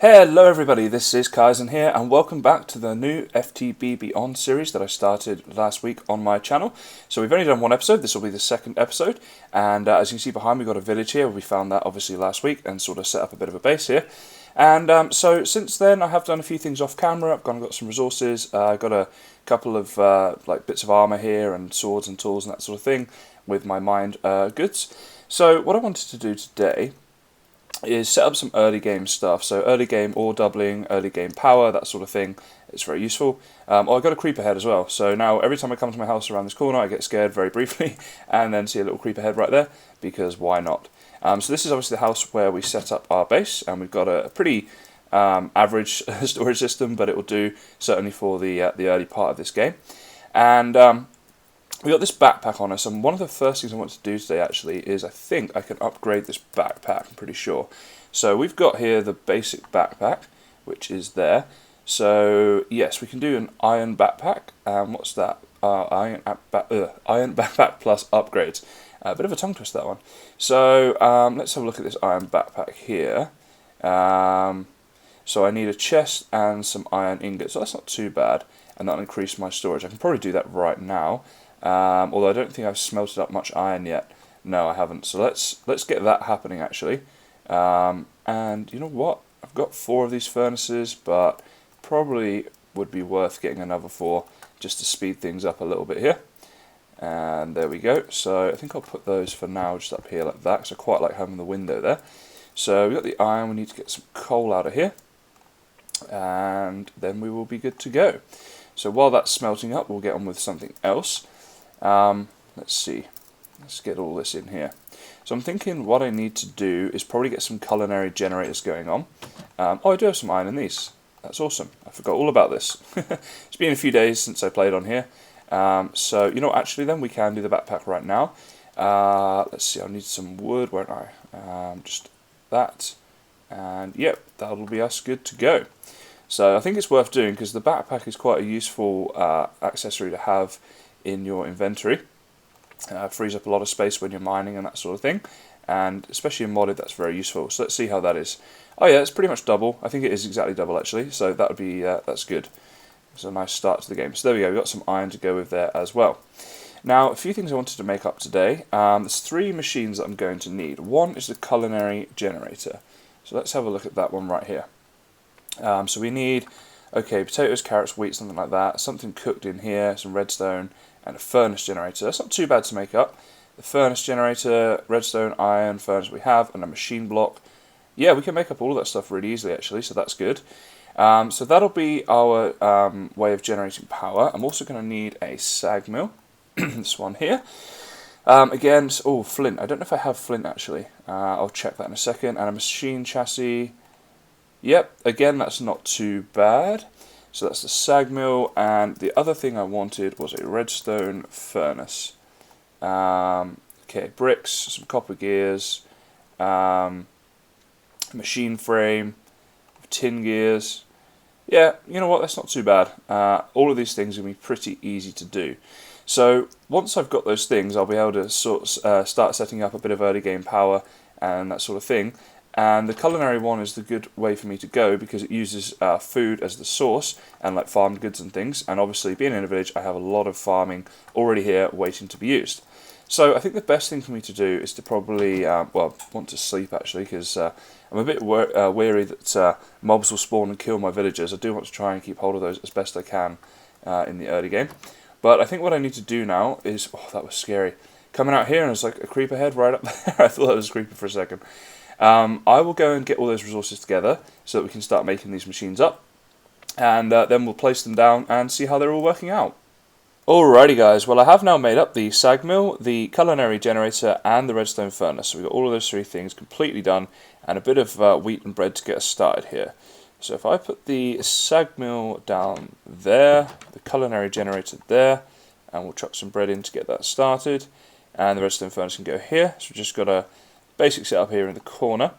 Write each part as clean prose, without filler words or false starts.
Hello everybody, this is Kysen here and welcome back to the new FTB Beyond series that I started last week on my channel. So we've only done one episode, this will be the second episode, and as you can see behind me we've got a village here. We found that obviously last week and sort of set up a bit of a base here. And so since then I have done a few things off camera. I've got some resources, I've got a couple of like bits of armour here and swords and tools and that sort of thing with my mined goods. So what I wanted to do today is set up some early game stuff. So early game ore doubling, early game power, that sort of thing. It's very useful. Oh, I got a creeper head as well. So now every time I come to my house around this corner, I get scared very briefly and then see a little creeper head right there, because why not? So this is obviously the house where we set up our base, and we've got a pretty average storage system, but it will do certainly for the early part of this game. And we got this backpack on us, and one of the first things I want to do today actually is I think I can upgrade this backpack, I'm pretty sure. So we've got here the basic backpack, which is there. So yes, we can do an iron backpack. What's that? Iron backpack plus upgrades. A bit of a tongue twist, that one. So let's have a look at this iron backpack here. So I need a chest and some iron ingots, so that's not too bad, and that'll increase my storage. I can probably do that right now. Although I don't think I've smelted up much iron yet. No, I haven't. So let's get that happening actually. And you know what? I've got 4 of these furnaces, but probably would be worth getting another 4 just to speed things up a little bit here. And there we go. So I think I'll put those for now just up here like that, because I quite like having the window there. So we've got the iron. We need to get some coal out of here, and then we will be good to go. So while that's smelting up, we'll get on with something else. Let's see, let's get all this in here. So I'm thinking what I need to do is probably get some culinary generators going on. Oh, I do have some iron in these. That's awesome. I forgot all about this. It's been a few days since I played on here. So you know, actually then we can do the backpack right now. Let's see, I'll need some wood, won't I? Just that, and yep, that'll be us good to go. So I think it's worth doing, because the backpack is quite a useful accessory to have in your inventory. Frees up a lot of space when you're mining and that sort of thing, and especially in modded, that's very useful. So let's see how that is. Oh yeah, it's pretty much double. I think it is exactly double actually, so that would be that's good. It's a nice start to the game. So there we go, we've got some iron to go with there as well. Now, a few things I wanted to make up today. There's 3 machines that I'm going to need. One is the culinary generator. So let's have a look at that one right here. So we need, okay, potatoes, carrots, wheat, something like that, something cooked in here, some redstone, and a furnace generator. That's not too bad to make up. The furnace generator, redstone, iron, furnace we have, and a machine block. Yeah, we can make up all of that stuff really easily actually, so that's good. So that'll be our way of generating power. I'm also going to need a sag mill, this one here. Again, oh, flint. I don't know if I have flint actually. I'll check that in a second. And a machine chassis. Yep, again, that's not too bad. So that's the sag mill, and the other thing I wanted was a redstone furnace. Okay, bricks, some copper gears, machine frame, tin gears. Yeah, you know what, that's not too bad. All of these things are going to be pretty easy to do. So once I've got those things, I'll be able to start setting up a bit of early game power and that sort of thing. And the culinary one is the good way for me to go, because it uses food as the source and like farmed goods and things. And obviously, being in a village, I have a lot of farming already here waiting to be used. So I think the best thing for me to do is to probably, well, want to sleep actually, because I'm a bit weary that mobs will spawn and kill my villagers. I do want to try and keep hold of those as best I can in the early game. But I think what I need to do now is, oh, that was scary. Coming out here and it's like a creeper head right up there. I thought that was a creeper for a second. I will go and get all those resources together so that we can start making these machines up, and then we'll place them down and see how they're all working out. Alrighty guys, well I have now made up the sag mill, the culinary generator and the redstone furnace. So we've got all of those 3 things completely done, and a bit of wheat and bread to get us started here. So if I put the sag mill down there, the culinary generator there, and we'll chuck some bread in to get that started, and the redstone furnace can go here. So we've just got a basic setup here in the corner,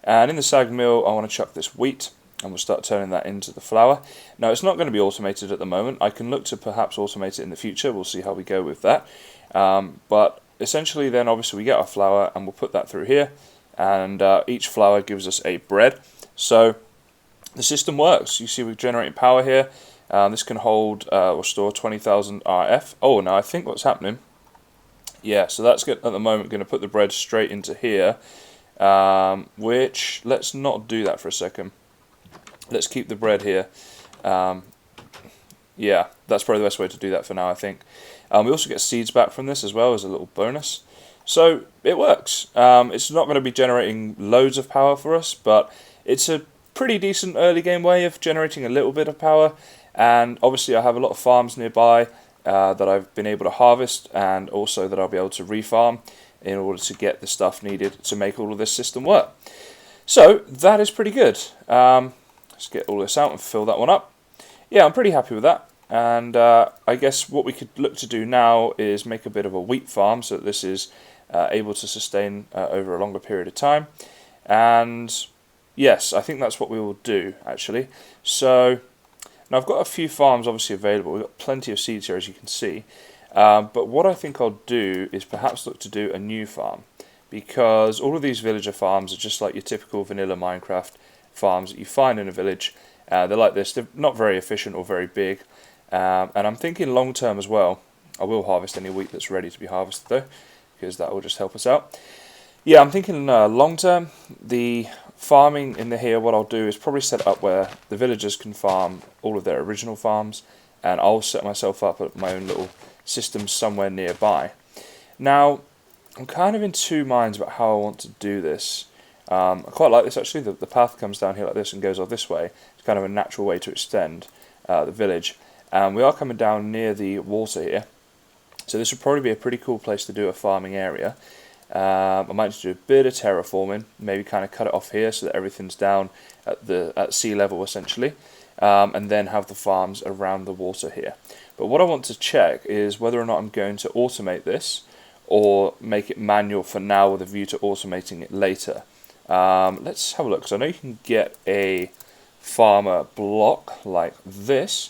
and in the sag mill I want to chuck this wheat, and we'll start turning that into the flour. Now it's not going to be automated at the moment. I can look to perhaps automate it in the future. We'll see how we go with that, but essentially then obviously we get our flour and we'll put that through here, and each flour gives us a bread. So the system works. You see we're generating power here. This can hold or store 20,000 RF. Oh, now I think what's happening, yeah, so that's good at the moment going to put the bread straight into here, which, let's not do that for a second. Let's keep the bread here. Yeah, that's probably the best way to do that for now, I think. We also get seeds back from this as well as a little bonus. So it works. It's not going to be generating loads of power for us, but it's a pretty decent early game way of generating a little bit of power. And obviously I have a lot of farms nearby that I've been able to harvest, and also that I'll be able to refarm in order to get the stuff needed to make all of this system work. So that is pretty good. Let's get all this out and fill that one up. Yeah, I'm pretty happy with that. And I guess what we could look to do now is make a bit of a wheat farm so that this is able to sustain over a longer period of time. And yes, I think that's what we will do, actually. So now I've got a few farms obviously available. We've got plenty of seeds here, as you can see. But what I think I'll do is perhaps look to do a new farm, because all of these villager farms are just like your typical vanilla Minecraft farms that you find in a village. They're like this. They're not very efficient or very big. And I'm thinking long term as well. I will harvest any wheat that's ready to be harvested though, because that will just help us out. Yeah, I'm thinking long term. The farming in here, what I'll do is probably set it up where the villagers can farm all of their original farms, and I'll set myself up at my own little system somewhere nearby. Now, I'm kind of in two minds about how I want to do this. I quite like this actually. The path comes down here like this and goes off this way. It's kind of a natural way to extend the village. And we are coming down near the water here, so this would probably be a pretty cool place to do a farming area. I might just do a bit of terraforming, maybe kind of cut it off here so that everything's down at sea level essentially, and then have the farms around the water here. But what I want to check is whether or not I'm going to automate this or make it manual for now with a view to automating it later. Let's have a look. So I know you can get a farmer block like this.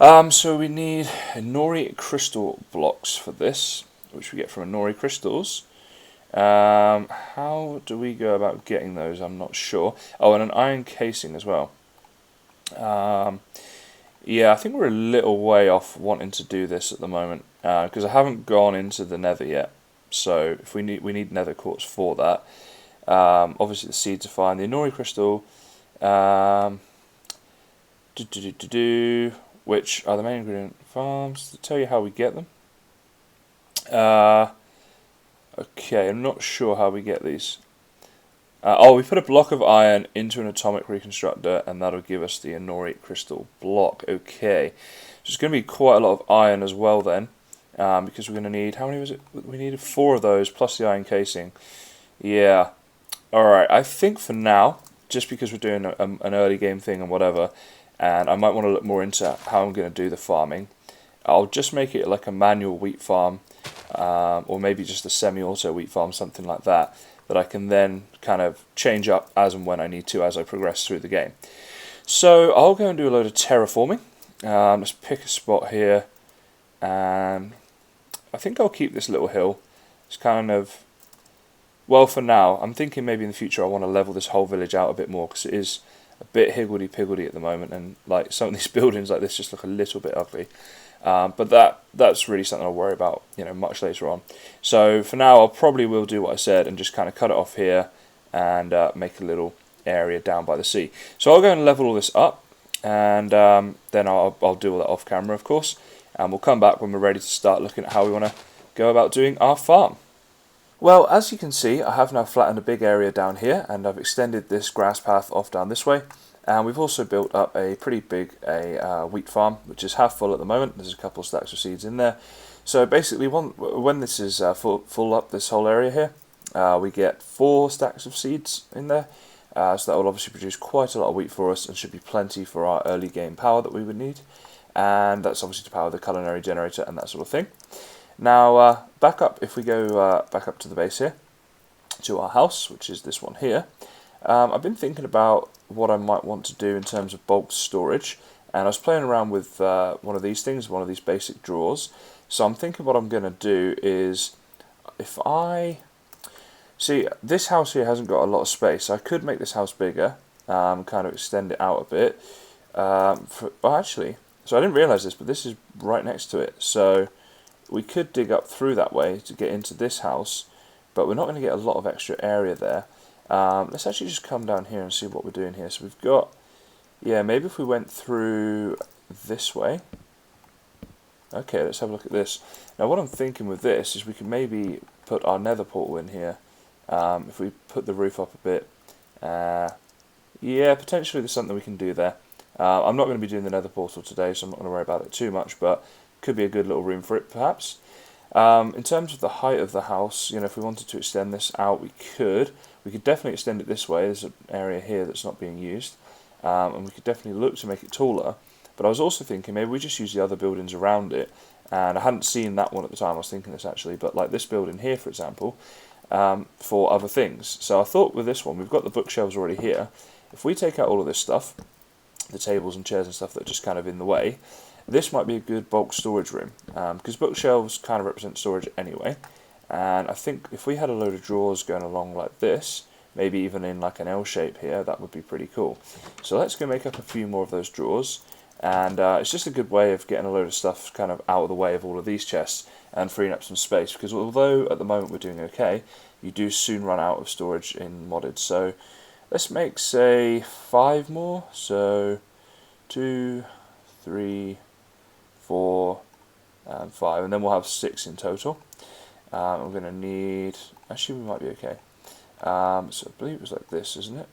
So we need Nori crystal blocks for this, which we get from Nori crystals. How do we go about getting those? I'm not sure. Oh, and an iron casing as well. Yeah, I think we're a little way off wanting to do this at the moment, because I haven't gone into the nether yet. So if we need nether quartz for that. Obviously the seeds are fine. The Nori crystal, which are the main ingredient farms, to tell you how we get them. Okay, I'm not sure how we get these. Oh, we put a block of iron into an atomic reconstructor, and that'll give us the Nori crystal block. Okay, so it's going to be quite a lot of iron as well then, because we're going to need, how many was it? We needed 4 of those plus the iron casing. Yeah. Alright, I think for now, just because we're doing an early game thing and whatever, and I might want to look more into how I'm going to do the farming, I'll just make it like a manual wheat farm, or maybe just a semi-auto wheat farm, something like that, that I can then kind of change up as and when I need to as I progress through the game. So I'll go and do a load of terraforming. Let's pick a spot here, and I think I'll keep this little hill. It's kind of, well, for now, I'm thinking maybe in the future I want to level this whole village out a bit more, because it is a bit higgledy-piggledy at the moment, and like some of these buildings like this just look a little bit ugly. But that's really something I'll worry about, much later on. So for now, I probably will do what I said and just kind of cut it off here and make a little area down by the sea. So I'll go and level all this up, and then I'll do all that off camera, of course, and we'll come back when we're ready to start looking at how we want to go about doing our farm. Well, as you can see, I have now flattened a big area down here, and I've extended this grass path off down this way. And we've also built up a pretty big wheat farm, which is half full at the moment. There's a couple of stacks of seeds in there. So basically, when this is full up, this whole area here, we get 4 stacks of seeds in there. So that will obviously produce quite a lot of wheat for us, and should be plenty for our early game power that we would need. And that's obviously to power the culinary generator and that sort of thing. Now, back up, if we go back up to the base here, to our house, which is this one here, I've been thinking about what I might want to do in terms of bulk storage, and I was playing around with one of these things, one of these basic drawers. So I'm thinking what I'm going to do is, if I see, this house here hasn't got a lot of space. I could make this house bigger, kind of extend it out a bit. Actually, so I didn't realise this, but this is right next to it. So we could dig up through that way to get into this house, but we're not going to get a lot of extra area there. Let's actually just come down here and see what we're doing here. So we've got, yeah, maybe if we went through this way. Okay, let's have a look at this. Now what I'm thinking with this is we could maybe put our nether portal in here. If we put the roof up a bit. Yeah, potentially there's something we can do there. I'm not going to be doing the nether portal today, so I'm not going to worry about it too much, but could be a good little room for it perhaps. In terms of the height of the house, you know, if we wanted to extend this out, we could. We could definitely extend it this way. There's an area here that's not being used, and we could definitely look to make it taller. But I was also thinking maybe we just use the other buildings around it, and I hadn't seen that one at the time. I was thinking this actually, but like this building here, for example, for other things. So I thought with this one, we've got the bookshelves already here. If we take out all of this stuff, the tables and chairs and stuff that are just kind of in the way, this might be a good bulk storage room, because bookshelves kind of represent storage anyway. And I think if we had a load of drawers going along like this, maybe even in like an L shape here, that would be pretty cool. So let's go make up a few more of those drawers, and it's just a good way of getting a load of stuff kind of out of the way of all of these chests and freeing up some space, because although at the moment we're doing okay, you do soon run out of storage in modded. So let's make, say, 5 more. So 2, 3, 4, and 5, and then we'll have 6 in total. We're going to need, actually we might be okay. So I believe it was like this, isn't it?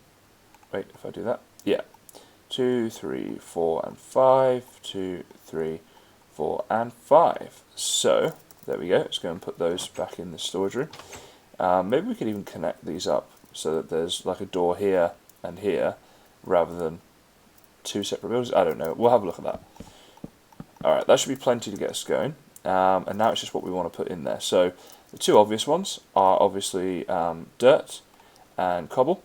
Wait, if I do that, yeah. 2, 3, 4, and 5. 2, 3, 4, and 5. So there we go. Let's go and put those back in the storage room. Maybe we could even connect these up so that there's like a door here and here, rather than 2 separate buildings. I don't know. We'll have a look at that. Alright, that should be plenty to get us going. And now it's just what we want to put in there. So the 2 obvious ones are obviously dirt and cobble.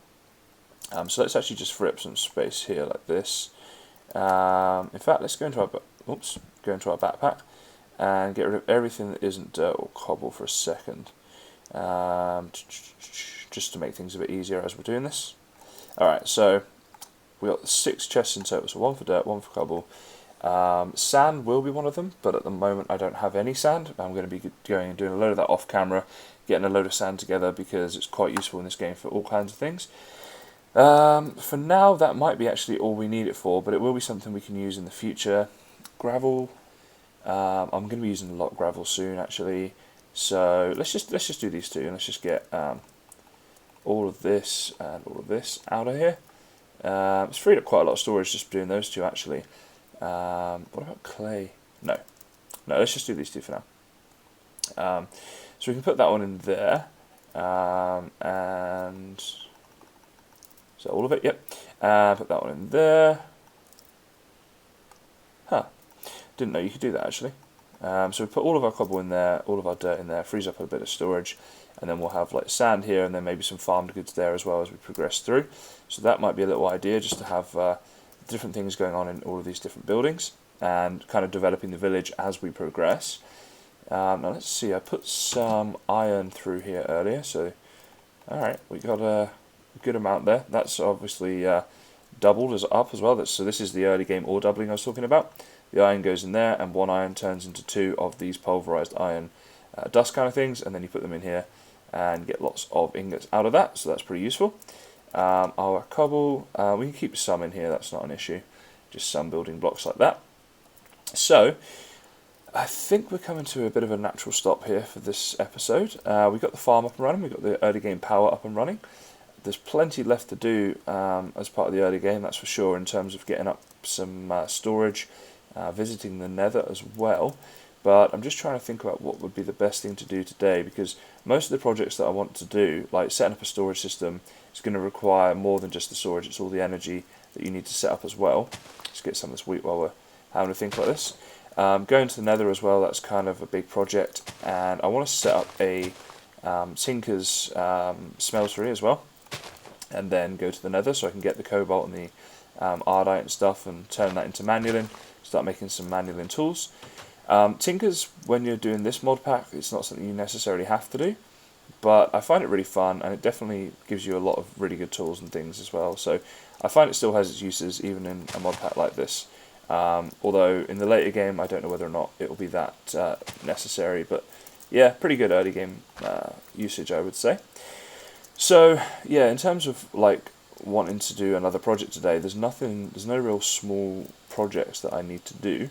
So let's actually just free up some space here like this. In fact, let's go into our backpack and get rid of everything that isn't dirt or cobble for a second, just to make things a bit easier as we're doing this. Alright, so we got 6 chests in total, so 1 for dirt, 1 for cobble. Sand will be one of them, but at the moment I don't have any sand. I'm going to be going and doing a load of that off camera, getting a load of sand together, because it's quite useful in this game for all kinds of things. For now, that might be actually all we need it for, but it will be something we can use in the future. Gravel, I'm going to be using a lot of gravel soon actually, so let's just do these 2, and let's just get all of this and all of this out of here. It's freed up quite a lot of storage just doing those 2 actually. What about clay? No, let's just do these 2 for now. So we can put that one in there, and so all of it, yep. Put that one in there. Huh, didn't know you could do that actually. So we put all of our cobble in there, all of our dirt in there, frees up a bit of storage, and then we'll have like sand here, and then maybe some farmed goods there as well as we progress through. So that might be a little idea, just to have different things going on in all of these different buildings, and kind of developing the village as we progress. Now let's see, I put some iron through here earlier, so alright, we got a good amount there. That's obviously doubled as up as well. So this is the early game ore doubling I was talking about. The iron goes in there, and 1 iron turns into 2 of these pulverized iron dust kind of things, and then you put them in here and get lots of ingots out of that, so that's pretty useful. Our cobble, we can keep some in here, that's not an issue, just some building blocks like that. So I think we're coming to a bit of a natural stop here for this episode. We've got the farm up and running, we've got the early game power up and running. There's plenty left to do as part of the early game, that's for sure, in terms of getting up some storage, visiting the nether as well. But I'm just trying to think about what would be the best thing to do today, because most of the projects that I want to do, like setting up a storage system, is going to require more than just the storage, it's all the energy that you need to set up as well. Let's get some of this wheat while we're having a think like this. Going to the nether as well, that's kind of a big project, and I want to set up a tinker's smeltery as well, and then go to the nether so I can get the cobalt and the ardite and stuff and turn that into manualin, start making some manualin tools. Tinkers, when you're doing this mod pack, it's not something you necessarily have to do. but I find it really fun, and it definitely gives you a lot of really good tools and things as well. So I find it still has its uses even in a mod pack like this. Although in the later game, I don't know whether or not it will be that necessary, but yeah, pretty good early game usage, I would say. So yeah, in terms of like wanting to do another project today, there's no real small projects that I need to do.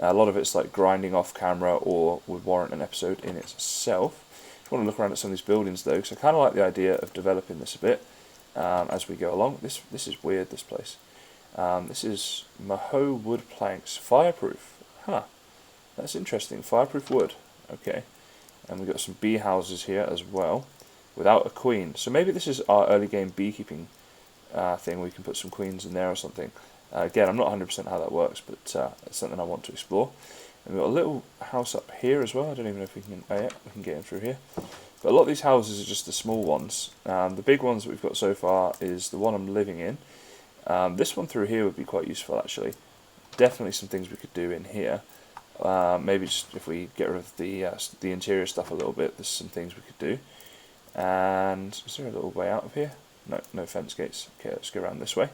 A lot of it's like grinding off camera or would warrant an episode in itself. Just want to look around at some of these buildings though, because I kind of like the idea of developing this a bit as we go along. This is weird, this place. This is Maho wood planks, fireproof. Huh, that's interesting. Fireproof wood. Okay, and we've got some bee houses here as well, without a queen. So maybe this is our early game beekeeping thing. We can put some queens in there or something. Again, I'm not 100% how that works, but it's something I want to explore. And we've got a little house up here as well. I don't even know if we can. Oh yeah, we can get in through here. But a lot of these houses are just the small ones. The big ones that we've got so far is the one I'm living in. This one through here would be quite useful actually. Definitely some things we could do in here. Maybe just if we get rid of the interior stuff a little bit, there's some things we could do. And is there a little way out of here? No, no fence gates. Okay, let's go around this way.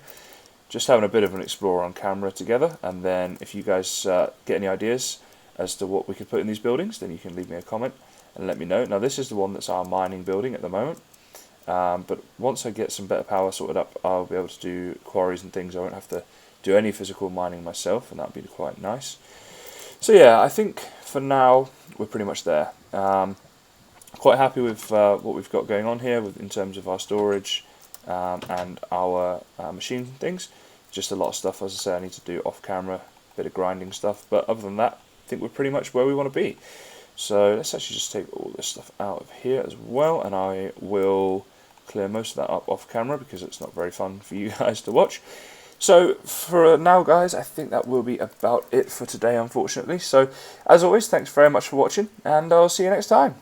Just having a bit of an explore on camera together, and then if you guys get any ideas as to what we could put in these buildings, then you can leave me a comment and let me know. Now this is the one that's our mining building at the moment, but once I get some better power sorted up, I'll be able to do quarries and things. I won't have to do any physical mining myself, and that'd be quite nice. So yeah, I think for now we're pretty much there. Quite happy with what we've got going on here in terms of our storage and our machine things. Just a lot of stuff, as I say, I need to do off camera, a bit of grinding stuff, but other than that, I think we're pretty much where we want to be. So let's actually just take all this stuff out of here as well, and I will clear most of that up off camera because it's not very fun for you guys to watch. So for now guys, I think that will be about it for today, unfortunately. So as always, thanks very much for watching, and I'll see you next time.